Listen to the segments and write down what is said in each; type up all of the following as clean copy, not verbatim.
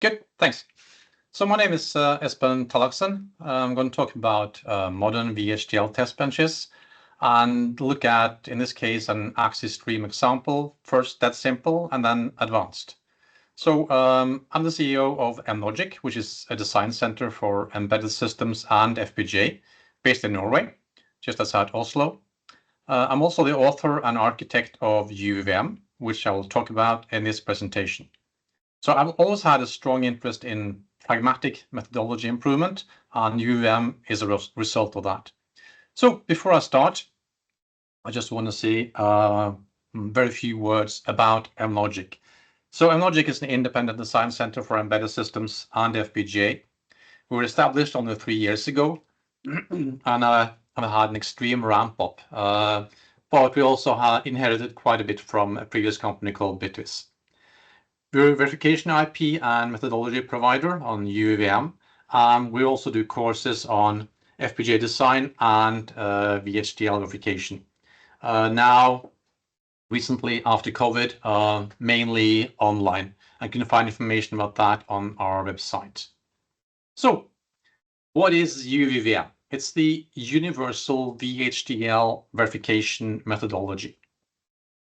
Good, thanks. So my name is Espen Tallaksen. I'm going to talk about modern VHDL test benches and look at, in this case, an AXI-stream example. First, that's simple, and then advanced. So I'm the CEO of EmLogic, which is a design center for embedded systems and FPGA based in Norway, just outside Oslo. I'm also the author and architect of UVVM, which I will talk about in this presentation. So I've always had a strong interest in pragmatic methodology improvement, and UVVM is a result of that. So before I start, I just want to say very few words about EmLogic. So EmLogic is an independent design center for embedded systems and FPGA. We were established only 3 years ago, and have had an extreme ramp up. But we also inherited quite a bit from a previous company called Bitwis. We're a verification IP and methodology provider on UVVM. We also do courses on FPGA design and VHDL verification. Now, recently after COVID, mainly online. And you can find information about that on our website. So, what is UVVM? It's the Universal VHDL Verification Methodology.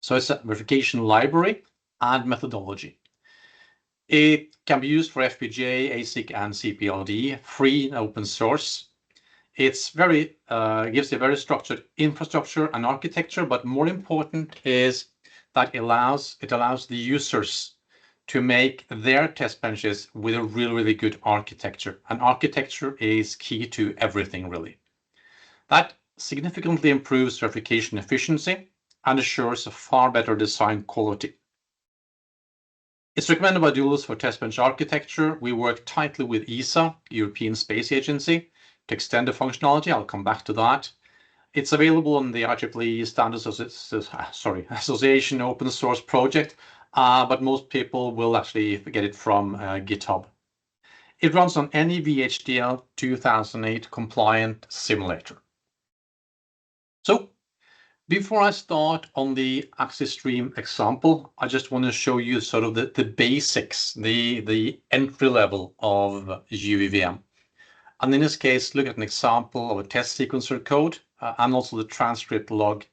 So it's a verification library and methodology. It can be used for FPGA, ASIC, and CPLD, free and open source. It's gives you a very structured infrastructure and architecture, but more important is that it allows the users to make their test benches with a really good architecture. And architecture is key to everything, really. That significantly improves verification efficiency and assures a far better design quality. It's recommended by Doulos for test bench architecture. We work tightly with ESA, European Space Agency, to extend the functionality. I'll come back to that. It's available on the IEEE Standards Association open source project, but most people will actually get it from GitHub. It runs on any VHDL 2008 compliant simulator. So, before I start on the AXI-stream example, I just want to show you sort of the basics, the entry level of UVVM. And in this case, look at an example of a test sequencer code and also the transcript log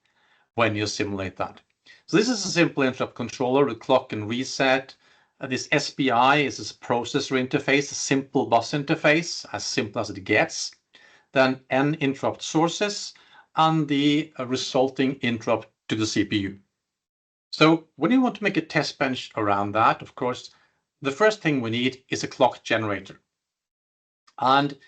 when you simulate that. So this is a simple interrupt controller with clock and reset. This SPI is this processor interface, a simple bus interface, as simple as it gets. Then N interrupt sources and the resulting interrupt to the CPU. So when you want to make a test bench around that, of course, the first thing we need is a clock generator. And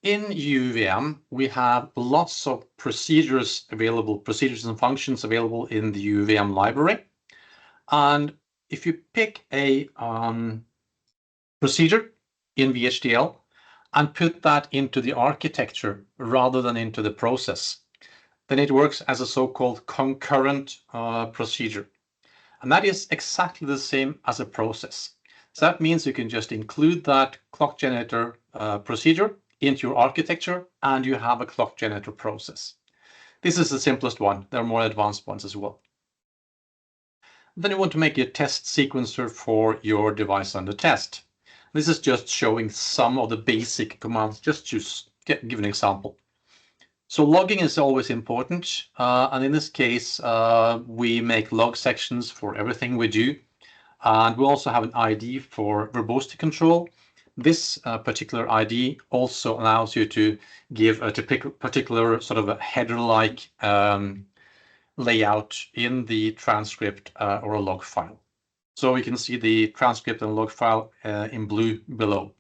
in UVVM, we have lots of procedures and functions available in the UVVM library. And if you pick a procedure in VHDL and put that into the architecture rather than into the process, then it works as a so-called concurrent procedure. And that is exactly the same as a process. So that means you can just include that clock generator procedure into your architecture and you have a clock generator process. This is the simplest one. There are more advanced ones as well. Then you want to make a test sequencer for your device under test. This is just showing some of the basic commands, just to give an example. So logging is always important, and in this case, we make log sections for everything we do, and we also have an ID for verbosity control. This particular ID also allows you to give a particular sort of a header-like layout in the transcript or a log file. So we can see the transcript and log file in blue below.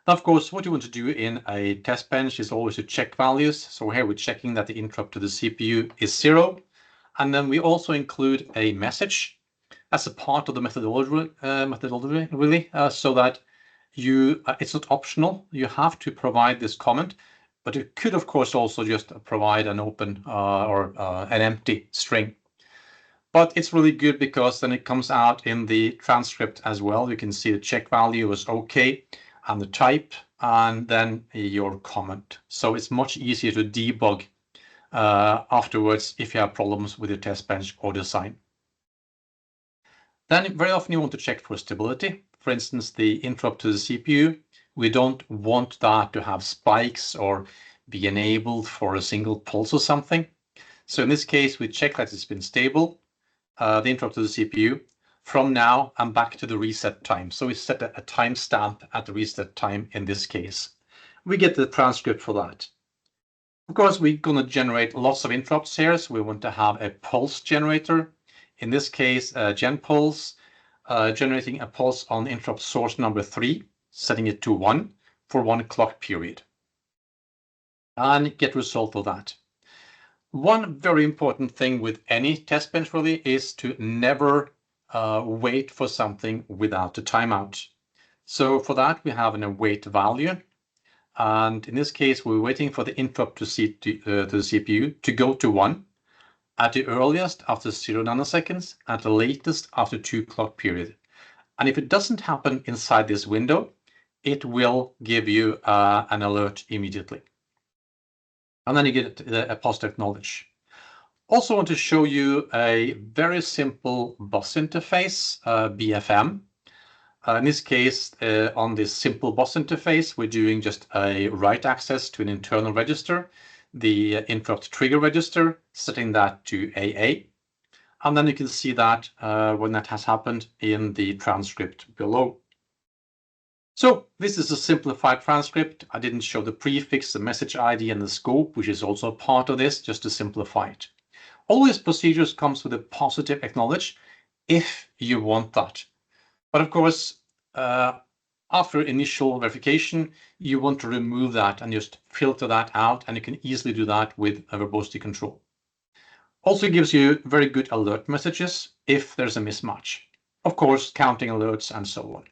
Now, of course, what you want to do in a test bench is always to check values. So here we're checking that the interrupt to the CPU is 0. And then we also include a message as a part of the methodology really, so that it's not optional. You have to provide this comment, but you could, of course, also just provide an open or an empty string. But it's really good because then it comes out in the transcript as well. You can see the check value is OK, and the type, and then your comment. So it's much easier to debug afterwards if you have problems with your test bench or design. Then very often you want to check for stability. for instance, the interrupt to the CPU, we don't want that to have spikes or be enabled for a single pulse or something. So in this case, we check that it's been stable, the interrupt to the CPU, from now and back to the reset time. So we set a timestamp at the reset time in this case. We get the transcript for that. Of course, we're going to generate lots of interrupts here, so we want to have a pulse generator. In this case, GenPulse, generating a pulse on interrupt source number 3, setting it to 1 for 1 clock period. And get result of that. One very important thing with any test bench really is to never wait for something without a timeout. So for that, we have an await value. And in this case, we're waiting for the interrupt to the CPU to go to 1 at the earliest after 0 nanoseconds, at the latest after 2 clock period. And if it doesn't happen inside this window, it will give you an alert immediately. And then you get a positive acknowledge. Also want to show you a very simple bus interface, BFM. In this case, on this simple bus interface, we're doing just a write access to an internal register, the interrupt trigger register, setting that to AA. And then you can see that when that has happened in the transcript below. So this is a simplified transcript. I didn't show the prefix, the message ID, and the scope, which is also a part of this, just to simplify it. All these procedures comes with a positive acknowledge if you want that. But of course, after initial verification, you want to remove that and just filter that out, and you can easily do that with a verbosity control. Also gives you very good alert messages if there's a mismatch. Of course, counting alerts and so on.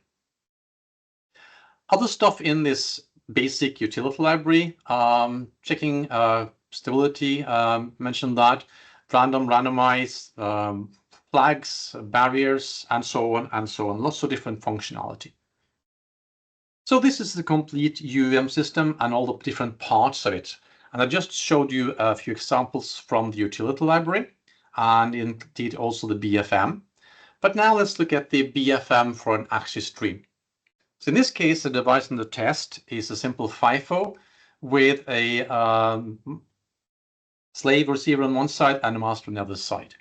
Other stuff in this basic utility library, checking stability, mentioned that, random, randomize, flags, barriers, and so on and so on. Lots of different functionality. So this is the complete UVM system and all the different parts of it. And I just showed you a few examples from the utility library and indeed also the BFM. But now let's look at the BFM for an AXI-stream. So in this case, the device in the test is a simple FIFO with a slave receiver on one side and a master on the other side.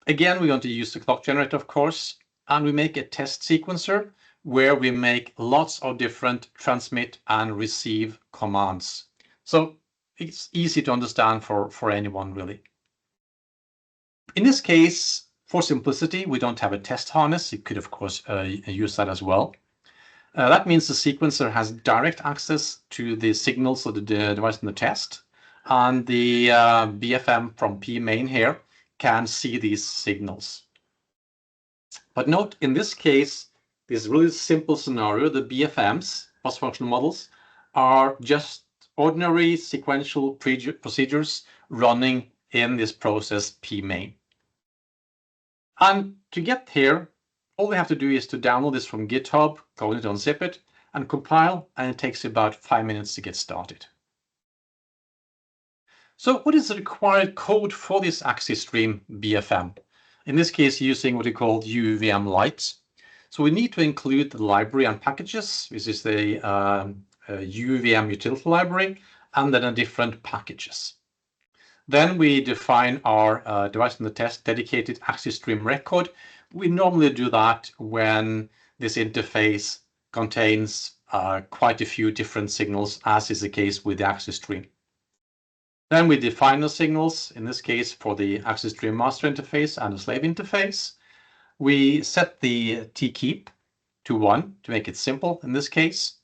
Again, we're going to use the clock generator, of course, and we make a test sequencer where we make lots of different transmit and receive commands. So it's easy to understand for anyone, really. In this case, for simplicity, we don't have a test harness. You could, of course, use that as well. That means the sequencer has direct access to the signals of the device in the test, and the BFM from pmain here can see these signals. But note, in this case, this really simple scenario, the BFMs, bus functional models, are just ordinary sequential procedures running in this process pmain. And to get here, all we have to do is to download this from GitHub, go in it, unzip it, and compile, and it takes about 5 minutes to get started. So what is the required code for this AXI-stream BFM? In this case, using what we call UVVM Lite. So we need to include the library and packages. This is the UVVM utility library, and then different packages. Then we define our device in the test dedicated AXI-stream record. We normally do that when this interface contains quite a few different signals, as is the case with the AXI-stream. Then we define the signals, in this case for the AXI-stream master interface and the slave interface. We set the tkeep to 1 to make it simple in this case.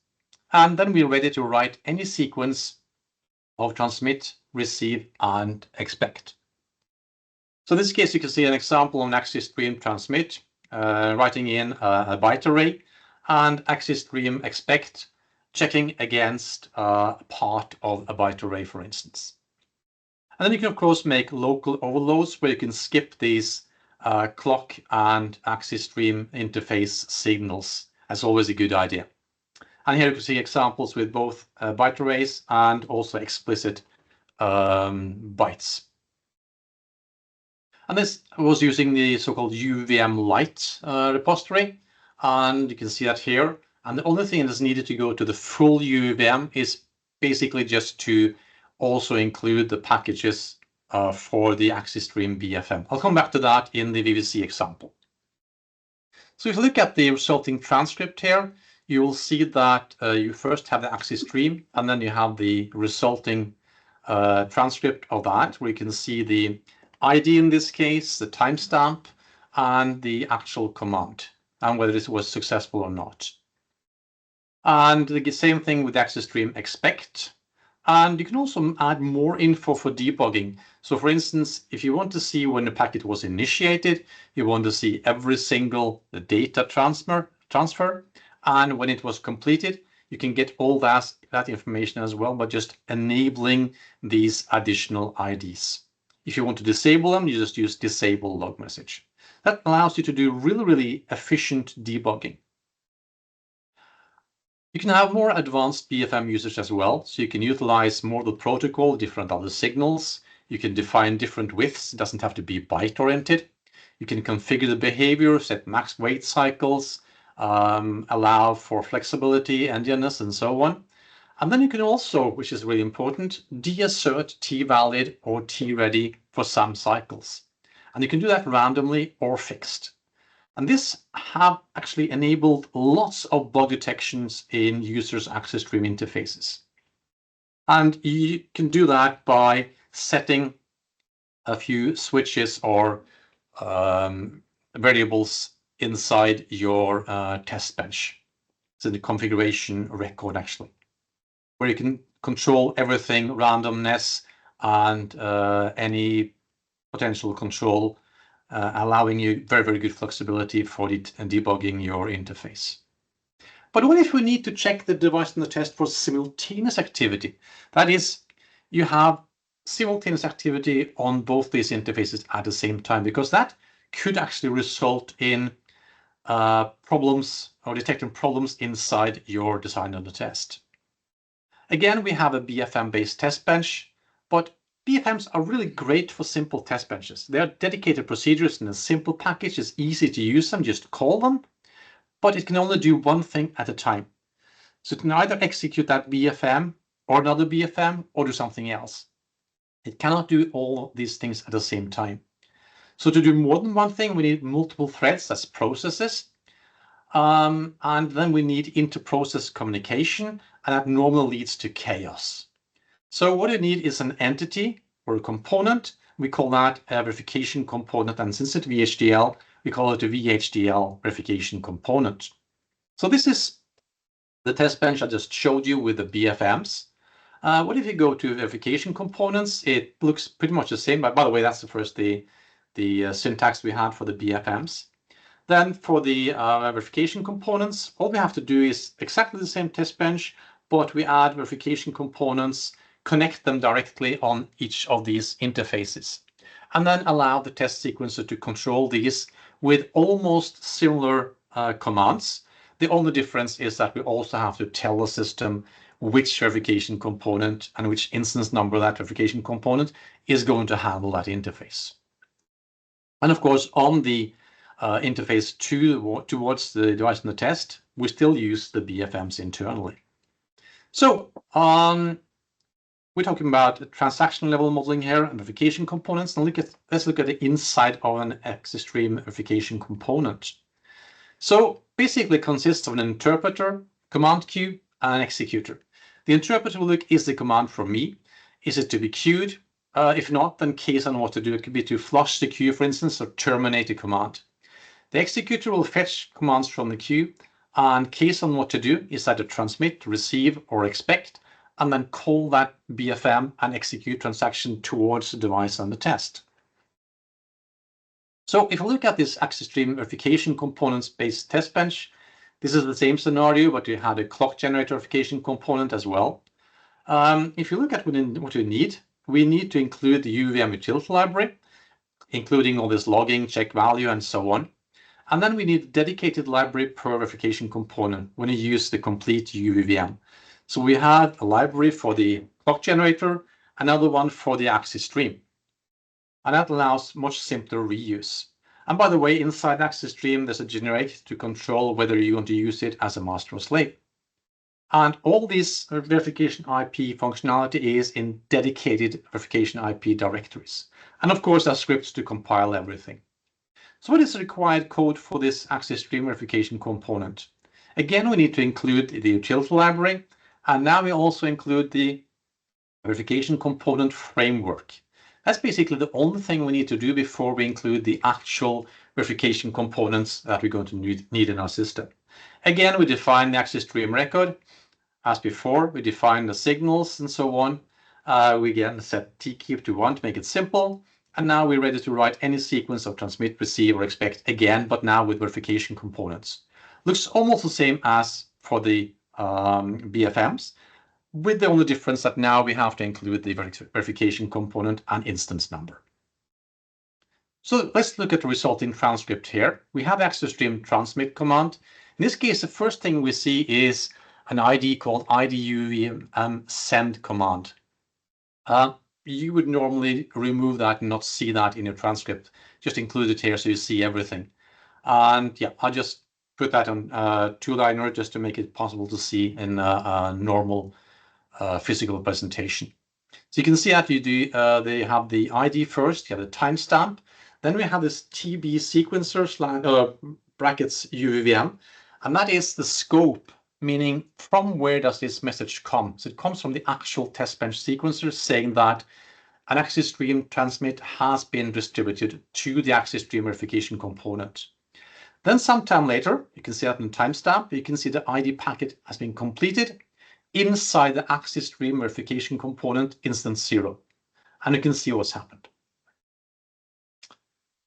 And then we're ready to write any sequence of transmit, receive, and expect. So in this case, you can see an example of an AXI-stream transmit, writing in a byte array, and AXI-stream expect, checking against part of a byte array, for instance. And then you can, of course, make local overloads where you can skip these clock and AXI-stream interface signals. That's always a good idea. And here you can see examples with both byte arrays and also explicit bytes. And this was using the so-called UVVM Lite repository. and you can see that here. And the only thing that's needed to go to the full UVVM is basically just to also include the packages for the AXI-stream BFM. I'll come back to that in the VVC example. So if you look at the resulting transcript here, you will see that you first have the AXI-stream, and then you have the resulting transcript of that, where you can see the ID in this case, the timestamp, and the actual command, and whether it was successful or not. And the same thing with AXI-stream expect. And you can also add more info for debugging. So for instance, if you want to see when the packet was initiated, you want to see every single data transfer, and when it was completed, you can get all that information as well by just enabling these additional IDs. If you want to disable them, you just use disable log message. That allows you to do really efficient debugging. You can have more advanced BFM usage as well, so you can utilize more of the protocol, different other signals. You can define different widths. It doesn't have to be byte oriented. You can configure the behavior, set max wait cycles, allow for flexibility, endianness, and so on. And then you can also, which is really important, deassert T-valid or T-ready for some cycles. And you can do that randomly or fixed. And this have actually enabled lots of bug detections in users' AXI-stream interfaces. And you can do that by setting a few switches or variables inside your test bench. It's in the configuration record, actually, where you can control everything, randomness, and any potential control, allowing you very good flexibility for debugging your interface. But what if we need to check the device and the test for simultaneous activity? That is, you have simultaneous activity on both these interfaces at the same time, because that could actually result in problems or detecting problems inside your design and the test. Again, we have a BFM-based test bench, but BFMs are really great for simple test benches. They are dedicated procedures in a simple package. It's easy to use them, just call them, but it can only do one thing at a time. So it can either execute that BFM or another BFM or do something else. It cannot do all these things at the same time. So to do more than one thing, we need multiple threads as processes. And then we need inter-process communication, and that normally leads to chaos. So what you need is an entity or a component. We call that a verification component, and since it's VHDL, we call it a VHDL verification component. So this is the test bench I just showed you with the BFMs. What if you go to verification components? It looks pretty much the same. By the way, that's the syntax we had for the BFMs. Then for the verification components, all we have to do is exactly the same test bench, but we add verification components, connect them directly on each of these interfaces, and then allow the test sequencer to control these with almost similar commands. The only difference is that we also have to tell the system which verification component and which instance number that verification component is going to handle that interface. And of course, on the interface towards the device and the test, we still use the BFMs internally. So we're talking about transaction level modeling here and verification components. And let's look at the inside of an AXI-stream verification component. So basically it consists of an interpreter, command queue, and an executor. The interpreter will look, is the command from me? Is it to be queued? If not, then case on what to do. It could be to flush the queue, for instance, or terminate a command. The executor will fetch commands from the queue, and case on what to do is either transmit, receive, or expect, and then call that BFM and execute transaction towards the device and the test. So if we look at this AXI-stream verification components-based test bench, this is the same scenario, but we had a clock generator verification component as well. If you look at what we need to include the UVVM utility library, including all this logging, check value, and so on. And then we need a dedicated library per verification component when you use the complete UVVM. So we had a library for the clock generator, another one for the AXI-stream. And that allows much simpler reuse. And by the way, inside AXI-stream, there's a generate to control whether you want to use it as a master or slave. And all this verification IP functionality is in dedicated verification IP directories. And of course, there are scripts to compile everything. So what is the required code for this AXI-stream verification component? Again, we need to include the utility library, and now we also include the verification component framework. That's basically the only thing we need to do before we include the actual verification components that we're going to need in our system. Again, we define the AXI-stream record. As before, we define the signals and so on. We again set tkeep to 1 to make it simple. And now we're ready to write any sequence of transmit, receive, or expect again, but now with verification components. Looks almost the same as for the BFMs, with the only difference that now we have to include the verification component and instance number. So let's look at the resulting transcript here. We have AXI-stream transmit command. In this case, the first thing we see is an ID called UVVM send command. You would normally remove that and not see that in your transcript. Just include it here so you see everything. And yeah, I'll just put that on two-liner just to make it possible to see in a normal physical presentation. So you can see that they have the ID first, you have the timestamp. Then we have this TB sequencer brackets UVVM, and that is the scope, meaning from where does this message come? So it comes from the actual testbench sequencer saying that an AXI-stream transmit has been distributed to the AXI-stream verification component. Then sometime later, you can see that in the timestamp, you can see the ID packet has been completed inside the AXI-stream verification component instance 0. And you can see what's happened.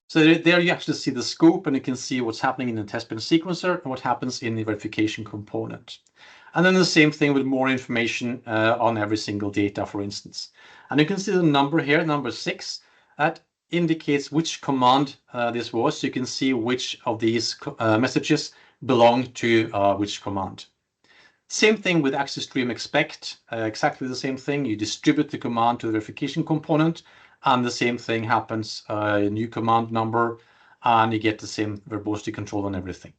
So there you actually see the scope, and you can see what's happening in the testbench sequencer and what happens in the verification component. And then the same thing with more information on every single data, for instance. And you can see the number here, number 6, that indicates which command this was. So you can see which of these messages belong to which command. Same thing with AXI-stream expect, exactly the same thing. You distribute the command to the verification component, and the same thing happens, a new command number, and you get the same verbosity control on everything.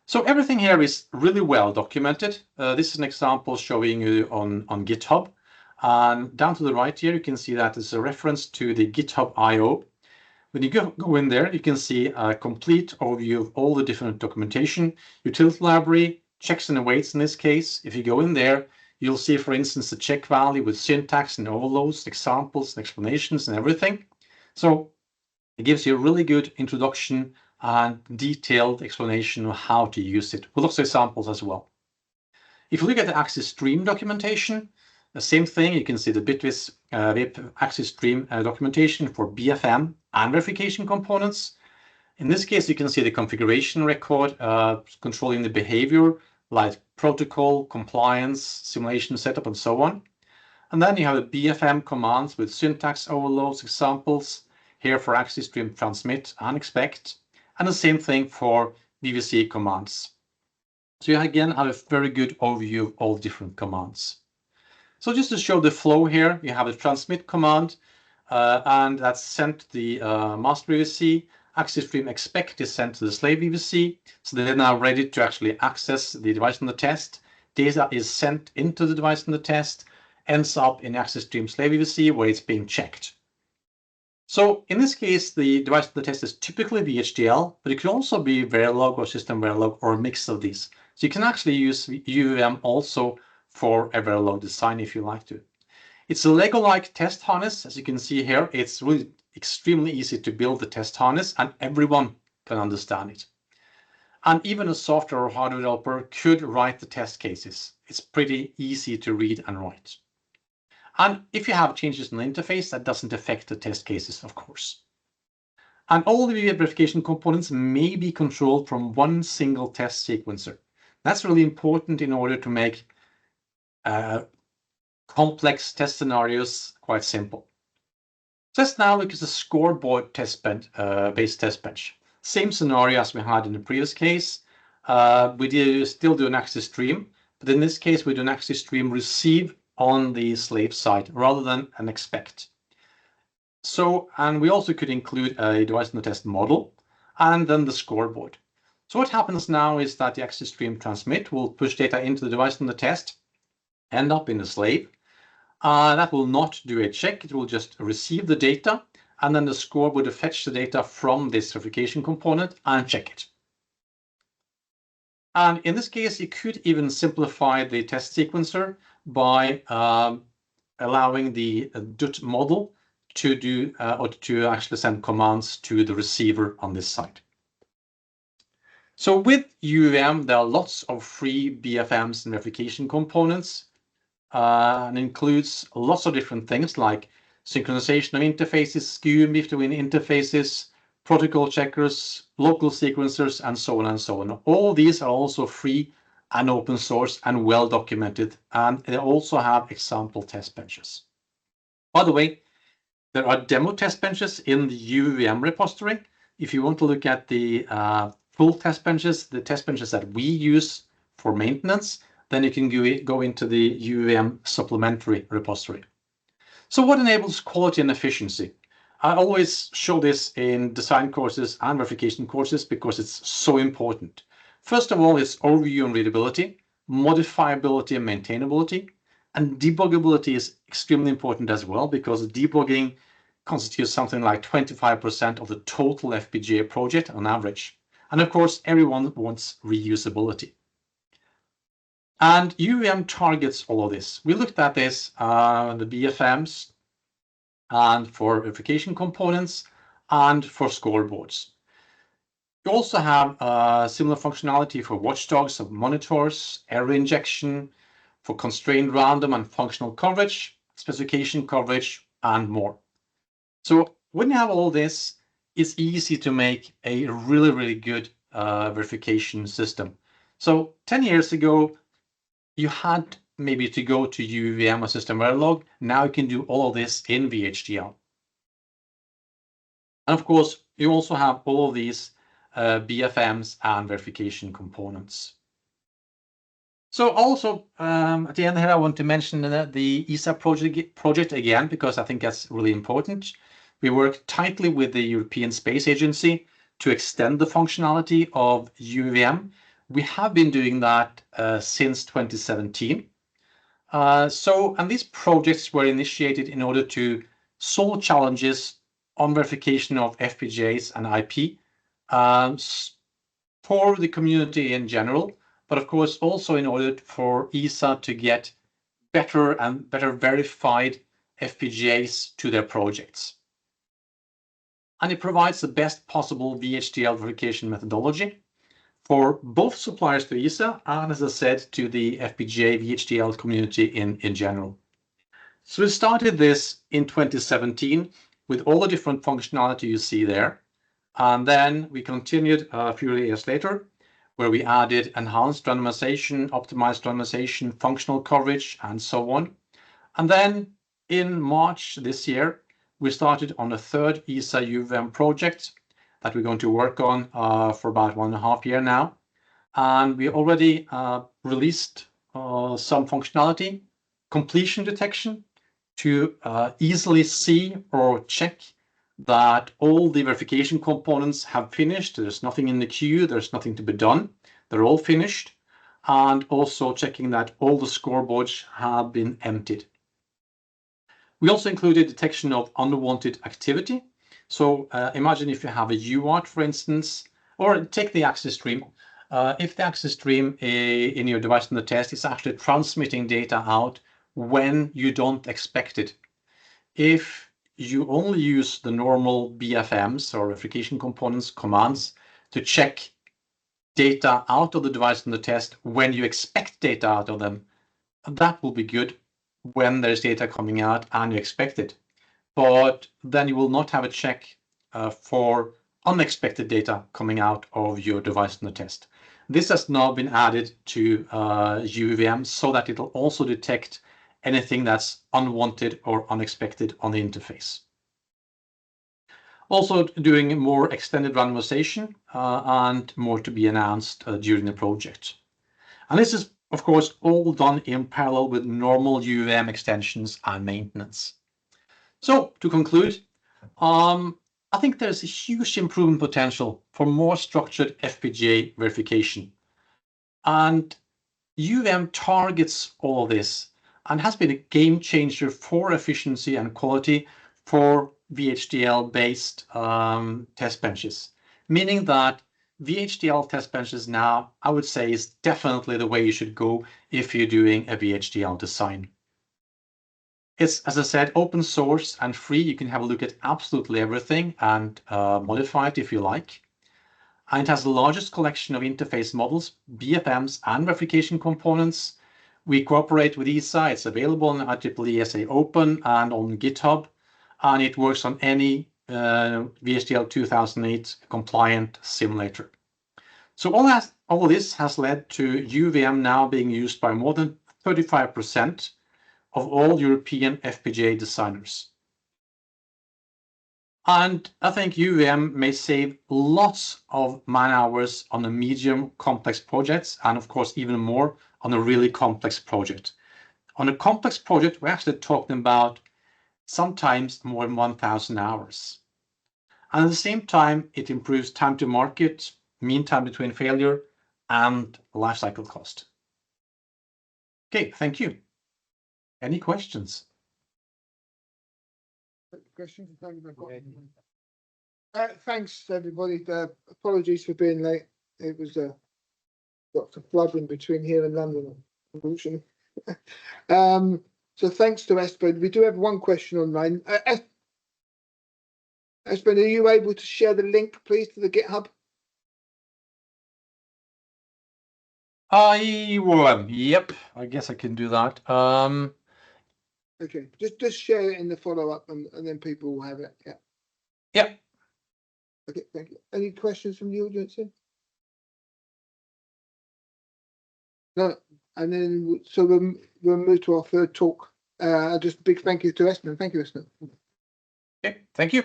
So everything here is really well documented. This is an example showing you on GitHub. And down to the right here, you can see that there's a reference to the GitHub IO. When you go in there, you can see a complete overview of all the different documentation, utility library, checks and awaits in this case. If you go in there, you'll see, for instance, the check value with syntax and overloads, examples and explanations and everything. So it gives you a really good introduction and detailed explanation of how to use it, with lots of examples as well. If you look at the AXI-stream documentation, the same thing, you can see the bitwise AXI-stream documentation for BFM and verification components. In this case, you can see the configuration record controlling the behavior, like protocol, compliance, simulation setup, and so on. And then you have the BFM commands with syntax overloads, examples, here for AXI-stream transmit and expect, and the same thing for VVC commands. So you again have a very good overview of all different commands. So just to show the flow here, you have the transmit command, and that's sent to the master VVC. AXI-stream expect is sent to the slave VVC, so they're now ready to actually access the device on the test. Data is sent into the device on the test, ends up in AXI-stream slave VVC where it's being checked. So in this case, the device on the test is typically VHDL, but it can also be Verilog or system Verilog or a mix of these. So you can actually use UVVM also for a Verilog design if you like to. It's a Lego-like test harness. As you can see here, it's really extremely easy to build the test harness and everyone can understand it. And even a software or hardware developer could write the test cases. It's pretty easy to read and write. And if you have changes in the interface, that doesn't affect the test cases, of course. And all the verification components may be controlled from one single test sequencer. That's really important in order to make complex test scenarios quite simple. So let's now look at the scoreboard based test bench. Same scenario as we had in the previous case. We still do an AXI-stream, but in this case we do an AXI-stream receive on the slave side rather than an expect. So, and we also could include a device on the test model and then the scoreboard. So what happens now is that the AXI-stream transmit will push data into the device on the test, end up in the slave. That will not do a check, it will just receive the data, and then the scoreboard will fetch the data from this verification component and check it. And in this case, you could even simplify the test sequencer by allowing the DUT model to do or to actually send commands to the receiver on this side. So with UVM, there are lots of free BFMs and verification components, and includes lots of different things like synchronization of interfaces, skew between interfaces, protocol checkers, local sequencers, and so on and so on. All these are also free and open source and well documented, and they also have example test benches. By the way, there are demo test benches in the UVM repository. If you want to look at the full test benches, the test benches that we use for maintenance, then you can go into the UVM supplementary repository. So what enables quality and efficiency? I always show this in design courses and verification courses because it's so important. First of all, it's overview and readability, modifiability and maintainability, and debuggability is extremely important as well because debugging constitutes something like 25% of the total FPGA project on average. And of course, everyone wants reusability. And UVM targets all of this. We looked at this, the BFMs, and for verification components, and for scoreboards. You also have similar functionality for watchdogs of monitors, error injection, for constrained random and functional coverage, specification coverage, and more. So when you have all this, it's easy to make a really, really good verification system. So 10 years ago, you had maybe to go to UVM or System Verilog. Now you can do all of this in VHDL. And of course, you also have all of these BFMs and verification components. So also at the end here, I want to mention the ESA project again, because I think that's really important. We work tightly with the European Space Agency to extend the functionality of UVM. We have been doing that since 2017. And these projects were initiated in order to solve challenges on verification of FPGAs and IP for the community in general, but of course also in order for ESA to get better and better verified FPGAs to their projects. And it provides the best possible VHDL verification methodology for both suppliers to ESA and, as I said, to the FPGA VHDL community in general. So we started this in 2017 with all the different functionality you see there. And then we continued a few years later, where we added enhanced randomization, optimized randomization, functional coverage, and so on. And then in March this year, we started on a third ESA UVM project that we're going to work on for about 1.5 years now. And we already released some functionality, completion detection, to easily see or check that all the verification components have finished. There's nothing in the queue, there's nothing to be done. They're all finished. And also checking that all the scoreboards have been emptied. We also included detection of unwanted activity. So imagine if you have a UART, for instance, or take the AXI-stream. If the AXI-stream in your device on the test is actually transmitting data out when you don't expect it. If you only use the normal BFMs or verification components commands to check data out of the device on the test when you expect data out of them, that will be good when there's data coming out and you expect it. But then you will not have a check for unexpected data coming out of your device on the test. This has now been added to UVM so that it'll also detect anything that's unwanted or unexpected on the interface. Also doing more extended randomization and more to be announced during the project. And this is, of course, all done in parallel with normal UVM extensions and maintenance. So to conclude, I think there's a huge improvement potential for more structured FPGA verification. And UVM targets all this and has been a game changer for efficiency and quality for VHDL-based test benches, meaning that VHDL test benches now, I would say, is definitely the way you should go if you're doing a VHDL design. It's, as I said, open source and free. You can have a look at absolutely everything and modify it if you like. And it has the largest collection of interface models, BFMs, and verification components. We cooperate with ASIC. It's available on IEEE ESA Open and on GitHub, and it works on any VHDL 2008 compliant simulator. So all this has led to UVM now being used by more than 35% of all European FPGA designers. And I think UVM may save lots of man-hours on the medium complex projects, and of course even more on a really complex project. On a complex project, we're actually talking about sometimes more than 1,000 hours. And at the same time, it improves time to market, mean time between failure, and lifecycle cost. Okay, thank you. Any questions? Questions? Thanks, everybody. Apologies for being late. It was lots of flooding between here and London, unfortunately. So thanks to Espen. We do have one question online. Espen, are you able to share the link, please, to the GitHub? Yep, I guess I can do that. Okay, just share it in the follow-up and then people will have it. Yeah. Yep. Okay, thank you. Any questions from the audience here? No, and then so we'll move to our third talk. Just a big thank you to Espen. Thank you, Espen. Okay, thank you.